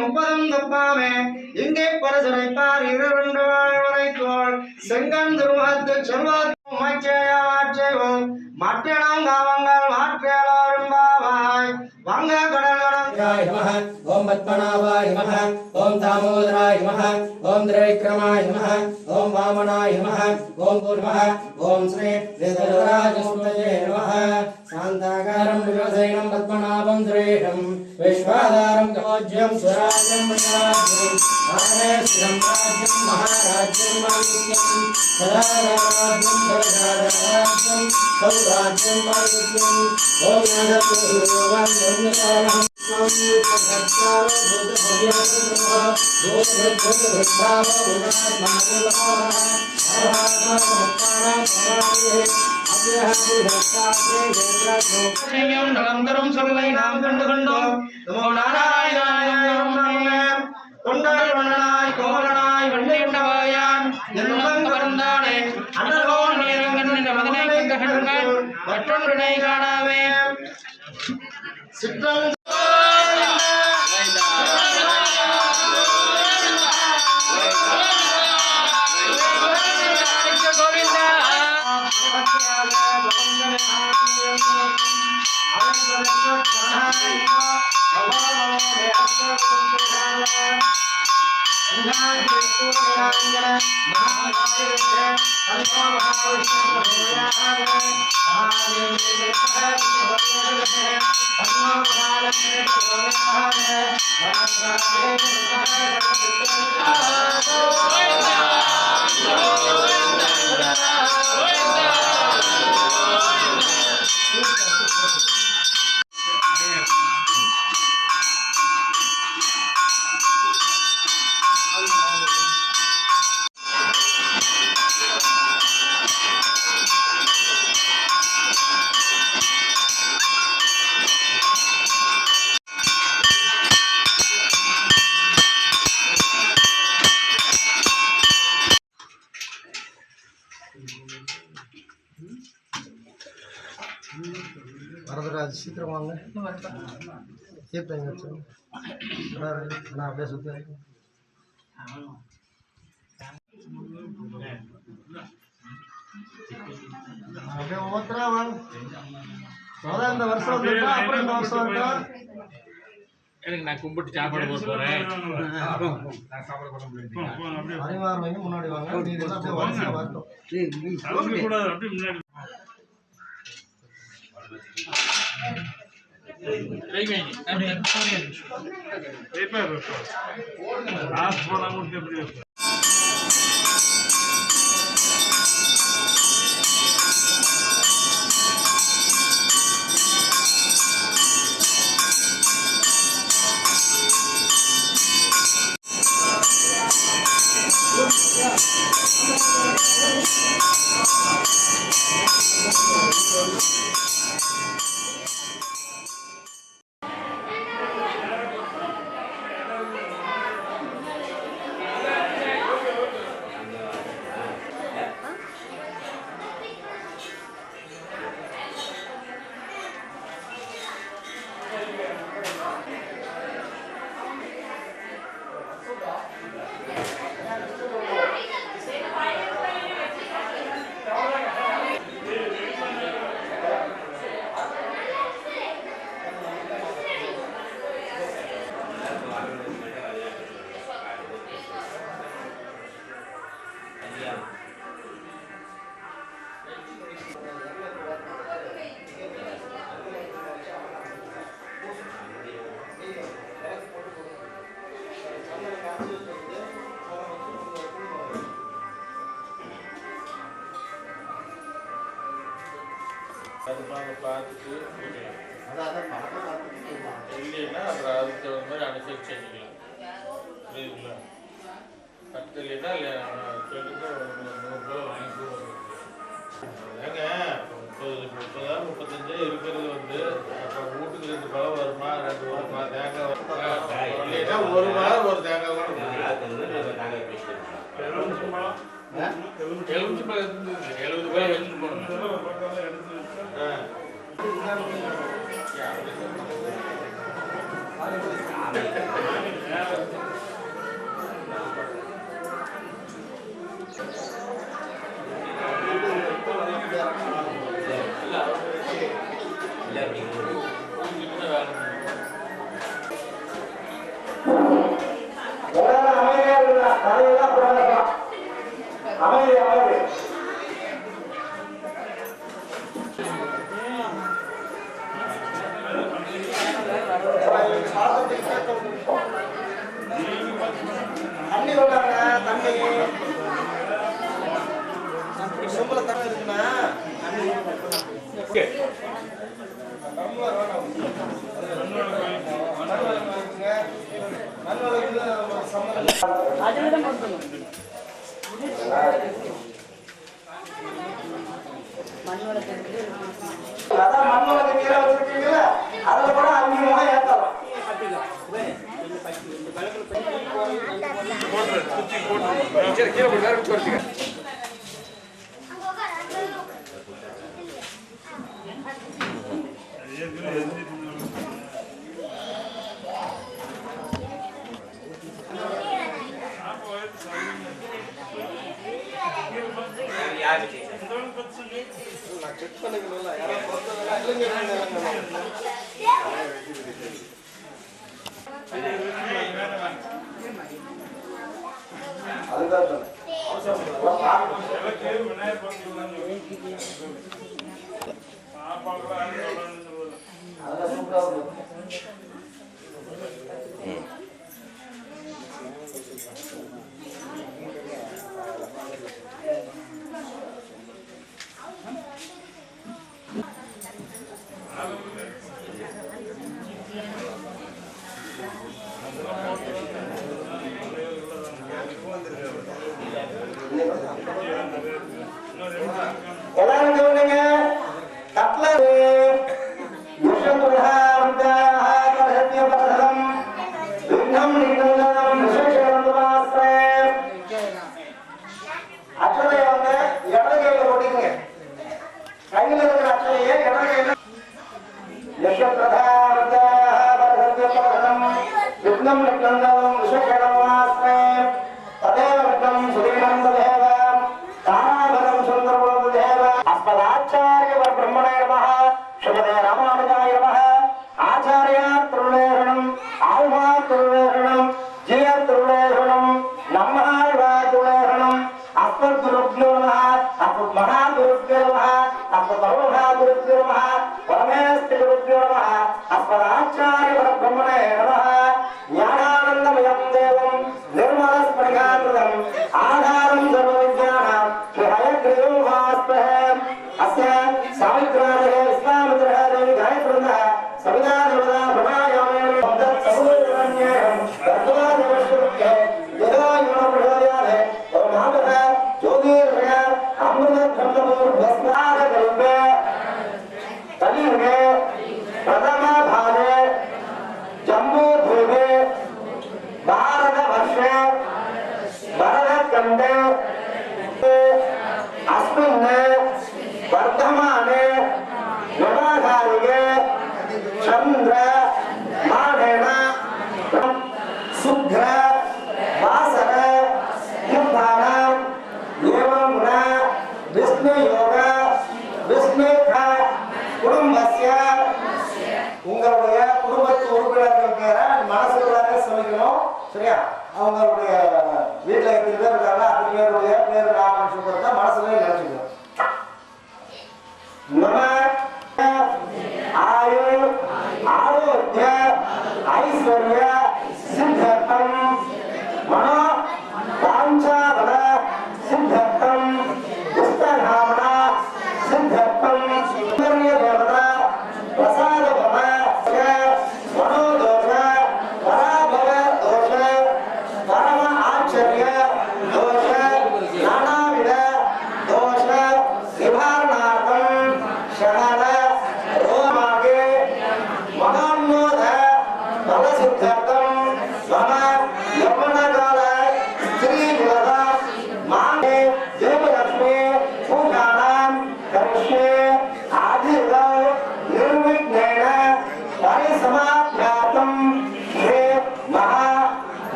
முப்பதும் தப்பாமே இங்கே பரசுரைப்பார் இரண்டு வாழ்வரைத்தோள் செங்கன் துருவத்து செல்வாக்கும் மச்சையாச்சைவோம் மற்றணம் காவங்கள் மாற்றேளாரும் பாவாய் வங்க கடல்கடங்காய் நமः ஓம் பத்மநாபாய நமः ஓம் தாமோதராய நமः ஓம் திரைவிக்ரமாய நமः ஓம் வாமனாய நமः ஓம் பூர்வः ஓம் ஸ்ரீ வேதராஜமூர்த்தயே நமः சாந்தாகாரம் விவசைனம் பத்மநாபம் திரேஷம் विश्वाधारं कवोज्यं स्वराज्यं मृतराज्यं आनेस्यं राज्यं महाराज्यं मालिक्यं सदा राज्यं दशराज्यं सौराज्यं मालिक्यं ओम नमः वन्दनामः सत्कारो बुद्धभव्यासुरः दोषभद्रभद्राव गुणात्माकुलमः நிரந்தரம் சொல்லை நாம் கண்டு கொண்டோம் நாராயணாய் கொண்டாய் வண்ணனாய் கோவலனாய் வெண்ணையுண்டவாயான் இருந்தானே அன்றோன் மதனை கண்கள் மற்றொன்றினை காணாமே சித்தம் வரதராஜ் சீக்கிரம் வாங்க தீர்த்தம் வச்சு நான் அப்படியே சுற்றி அப்படியே ஒவ்வொருத்தரா வாங்க முதல்ல இந்த வருஷம் வந்துட்டா அப்புறம் இந்த வருஷம் வந்துட்டா எனக்கு நான் கும்பிட்டு சாப்பாடு போட போறேன் அதிகமாக முன்னாடி வாங்க அப்படியே வருஷம் வரட்டும் பார்த்துட்டு இல்லைன்னா அப்புறம் அதுக்கு தகுந்த மாதிரி அனுசரிச்சு செஞ்சுக்கலாம். புரியுதுங்களா? 10 இல்லைன்னா சொல்லுங்க, 100 ரூபா வாங்கிக்குவோம். ஏங்க 35 இருக்கிறது வந்து அப்புறம் வீட்டுக்கு 2 பழம் வருமா 2 வருமா தேங்காய் இல்லைன்னா ஒரு பழம் ஒரு தேங்காய் கூட எலுமிச்சு பழம் இருந்தது 70 பழம் எடுத்துட்டு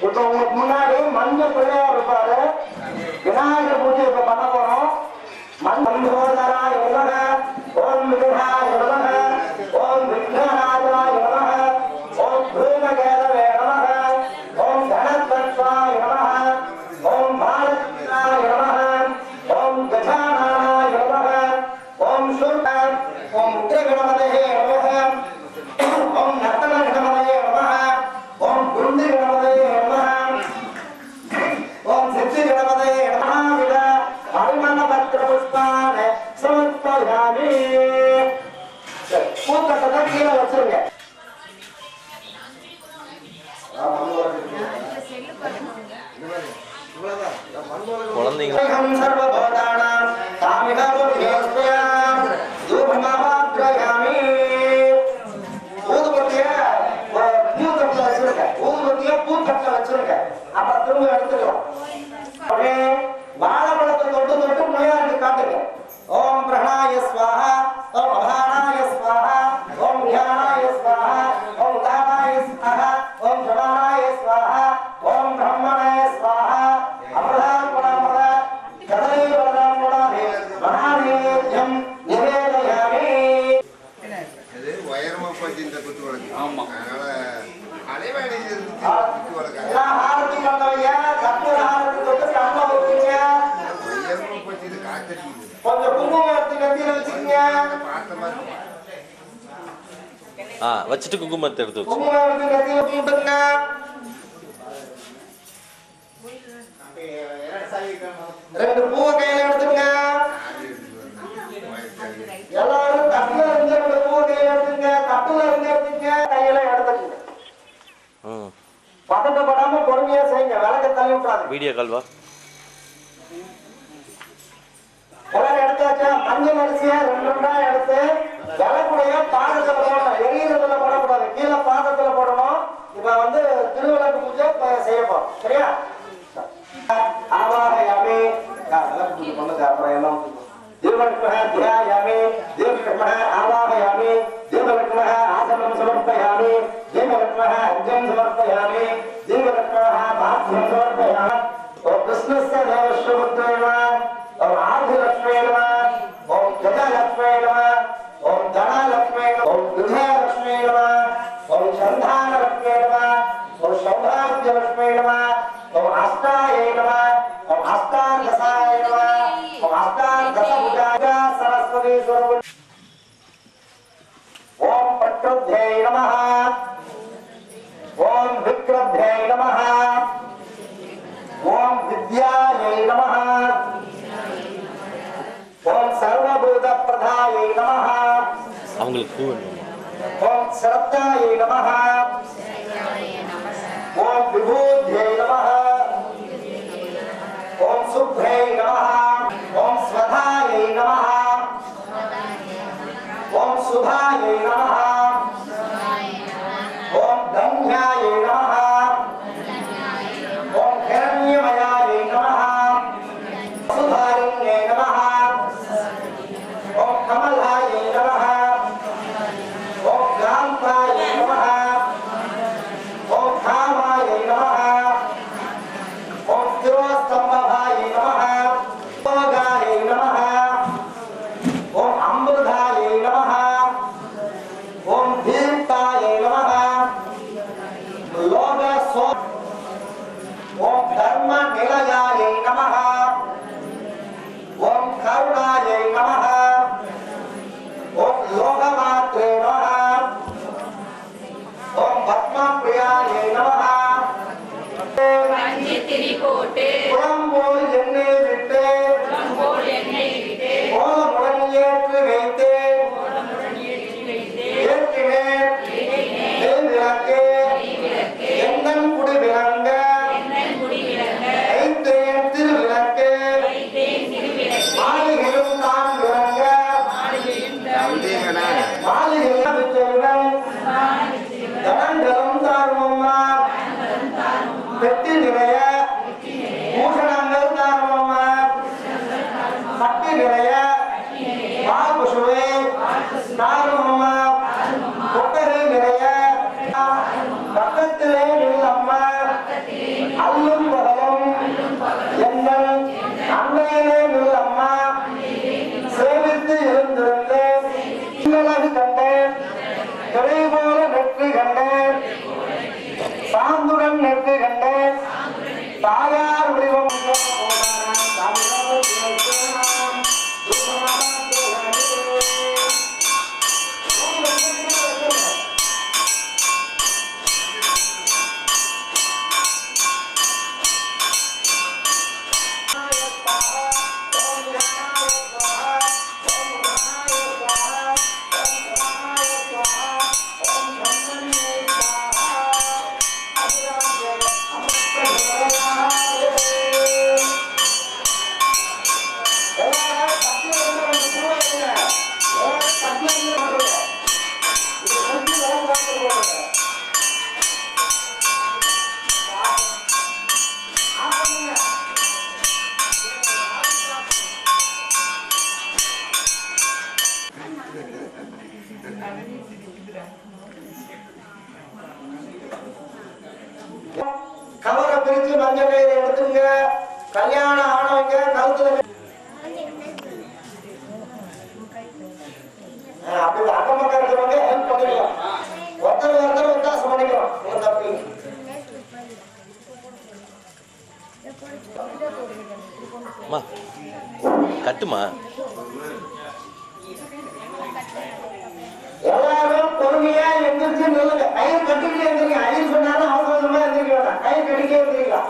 இப்ப உங்களுக்கு முன்னாடி மஞ்சள் பிள்ளையார் இருப்பாரு. விநாயகர் பூஜை இப்ப பண்ண போறோம். மஞ்சோதராய நமக, ஓம் விநாய நமக, ஓம் விக்னநாதாய நமக, ஓம் பூமகேதவே நமக, ஓம் கணபத்வாய நமக, ஓம் பாலகிருஷ்ணாய நமக, ஓம் கஜானனாய நமக, ஓம் சுர்க, ஓம் உக்ரகணபதே நமக, ஓம் நர்த்தனகணபதே நமக, ஓம் குருந்தி கணபதே நமக, ஓம் சித்தி கணபதே நமக. பரிமளபத்ர புஷ்பான சமர்ப்பயாமி. பூத்தட்டை கீழே வச்சிருங்க. குழந்தைங்க அப்புறம் திரும்ப எடுத்துக்கலாம். வாழைப்பழத்தை தொட்டு தொட்டு முனையாருக்கு காட்டுங்க. ஓம் பிரணாய ஸ்வாஹா, ஓம் அபானாய ஸ்வாஹா, ஓம் வியானாய ஸ்வாஹா, ஓம் தானாய ஸ்வாஹா, ஓம் ஜவானாய ஸ்வாஹா, ஓம் பிரம்மணாய ஸ்வாஹா. அப்ரதாம் குணமத கதலை வரதாம் குணாதே மகாநேத்யம் நிவேதயாமி. இது உயரமா போச்சு இந்த குத்து வழக்கு. ஆமா. அதனால அலைவாணி குத்து வழக்கு எல்லாம் ஆரத்தி பண்ணவங்க கற்பூர ஆரத்தி தொட்டு கண்ணை ஊத்துங்க. உயரமா போச்சு. இது காத்தடிக்குது. கொஞ்சம் குங்குமம் எடுத்து நெத்தியில வச்சுக்கங்க. பார்த்த மாதிரி வச்சுட்டு குங்குமத்தை எடுத்து வச்சு குங்குமம் எடுத்து நெத்தியில போட்டுங்க. ரெண்டு பூவை கையில எடுத்துங்க. எல்லாரும் தட்டுல இருந்து ரெண்டு பூவை கையில எடுத்துங்க. தட்டுல இருந்து எடுத்துங்க, கையில எடுத்துங்க. பதட்டப்படாம பொறுமையா செய்யுங்க. விளக்க தள்ளி விட்டுறாது. வீடியோ கால் வா. எல்லாரும் எடுத்தாச்சா? மஞ்சள் அரிசியா ரெண்டு ரெண்டா எடுத்து விளக்குடைய பாதத்துல போடணும். எரியறதுல போடக்கூடாது, கீழே பாதத்துல போடணும். இப்ப வந்து திருவிளக்கு பூஜை செய்ய போறோம். சரியா? ஆவாஹயாமி. விளக்கு பூஜை பண்ணுங்க. அப்புறம் எல்லாம் தேவலக்ஷ்மண தியாயாமி, தேவலக்ஷ்மண ஆவாஹயாமி, தேவலக்ஷ்மண ஆசனம் சமர்ப்பயாமி, தேவலக்ஷ்மண அர்ஜம் சமர்ப்பயாமி, தேவலக்ஷ்மண பாத்ரம் சமர்ப்பயாமி. ஓம் கிருஷ்ணஸ்ய தேவஸ்ய புத்ரேண, ஓம் ஆதிலக்ஷ்மே நம, ஓம் கஜலக்ஷ்மே நம, ஓம் தனலக்ஷ்மே நம, ஓம் விஜயலக்ஷ்மே நம, ஓம் சந்தானலக்ஷ்மே நம, ஓம் சௌபாகியலக்ஷ்மே நம, ஓம் அஷ்டாயை நம, ஓம் அஷ்டாதசாய நம, ஓம் அஷ்டாதசபுஜாய சரஸ்வதி ஸ்வரூப. ஓம் பட்ருத்யை நமः, ஓம் விக்ரத்யை நமः, ஓம் வித்யாயை நமः, ஓம் சர்வபூத பிரதாயை நமः, அவங்களுக்கு பூ வேணும். ஓம் ஸ்ரத்தாயை நமः, ஓம் விபூத்யை நமः, ஓம் சுப்ரை நமः, ஓம் ஸ்வதாயை நமः, ஓம் சுபாயை நமः, ஓம் தன்யாயை நமः, ஓம் ஹிரண்யமயாயை நமः, சுதாரிண்யை நமः, ஓம் கமலாயை நமः, ஓம் காந்தாயை நமः, ஓம் காமாயை நமः, ஓம் திரோஸ்தம்பபாயை நமः, அன்னையிலே நில்லம்மா சேவித்து இருந்திருந்தேன் அழகு கண்டேன் திரை போல நெற்றி கண்டேன் சாந்துடன் நெற்றி கண்டேன் தாயார் வடிவம் கவரை பிரிச்சு மஞ்சள் கயிறு எடுத்துங்க. கல்யாணம் ஆனவங்க கழுத்துல அப்படி அக்கம் பக்கம் இருக்கிறவங்க ஹெல்ப் பண்ணிக்கலாம். ஒருத்தர் வித்தியாசம் பண்ணிக்கலாம். ஒரு தப்பு கட்டுமா எல்லாரும் பொறுமையா எந்திரிச்சு நில்லுங்க. கயிறு கட்டிக்கிட்டே எந்திரிங்க. ஐயர் சொன்னாலும் அவசரமா எந்திரிக்க வேண்டாம். கயிறு கட்டிக்கே எந்திரிக்கலாம்.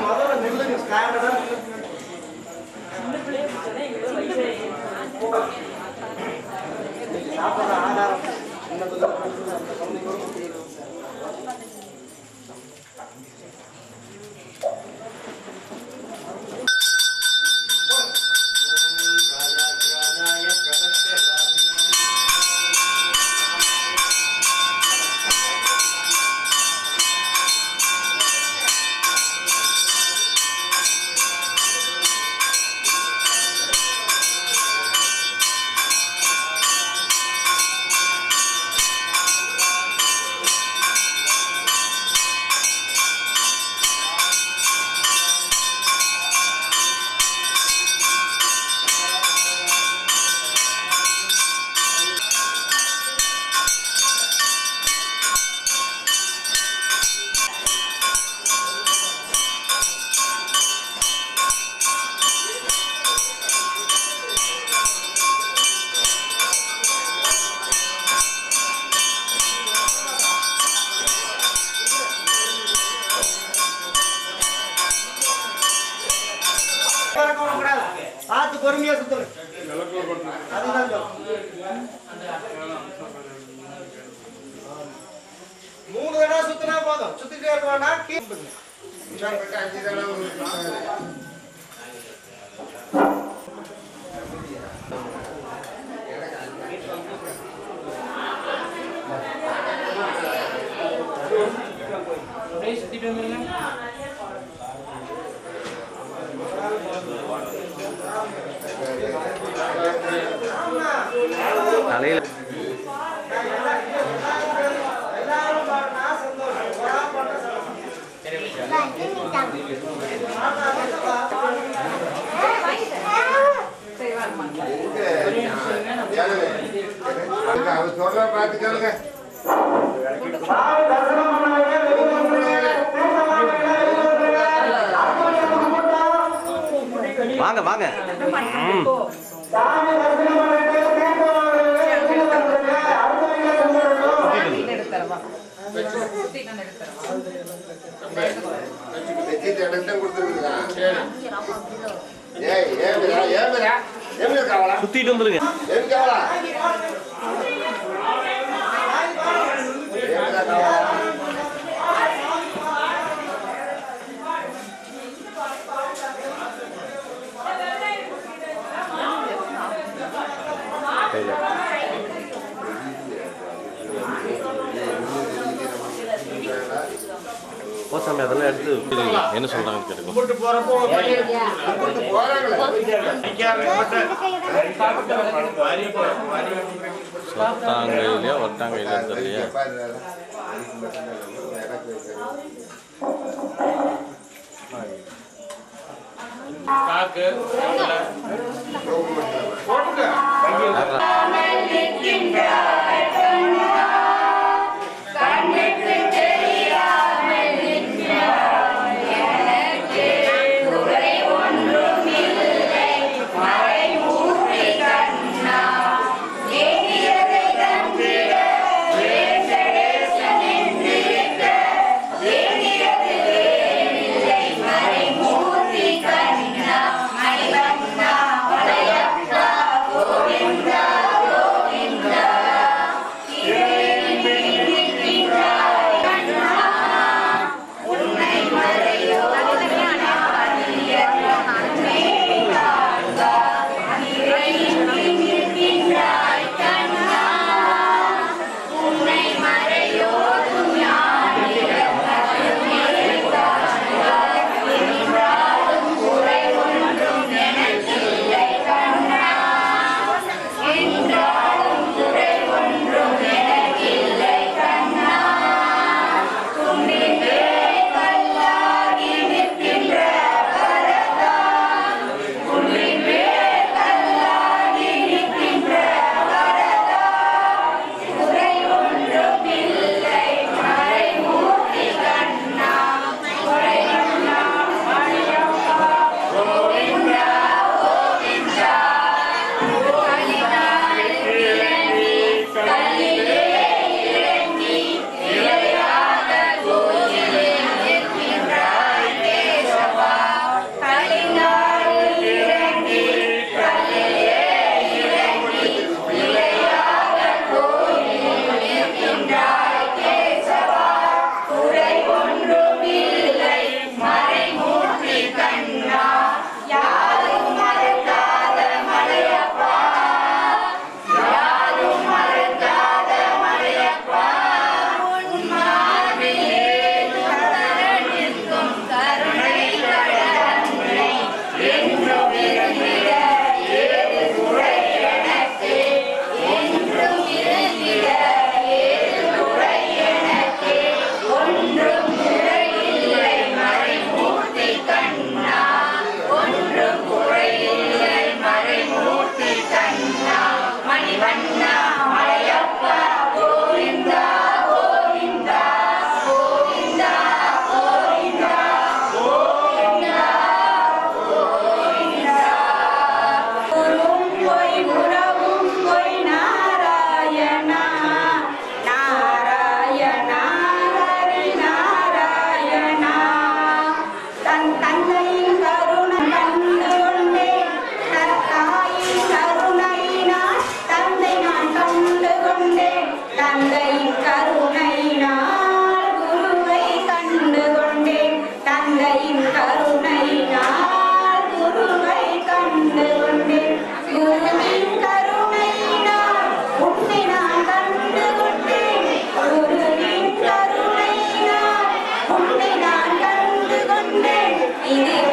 முதல்ல நில்லுங்க. ஸ்டாண்டர்டா சாப்பிட்ற ஆதாரம் பார்த்து பொறுமையா சுத்துங்க. அதுதான் 3 தடவை சுத்தினா போதும். சுத்திட்டே இருக்க வேண்டாம். தலையில அவர் சொல்ற பார்த்து கேளுங்க. வாங்க வாங்க சுத்திட்டு வந்துருங்க. போசாமி அதெல்லாம் எடுத்து என்ன சொல்றாங்கன்னு கேட்டுக்கோ. போறப்போ சொத்தாங்கையிலையா ஒட்டாங்கையில தெரியலையா காக்கு இது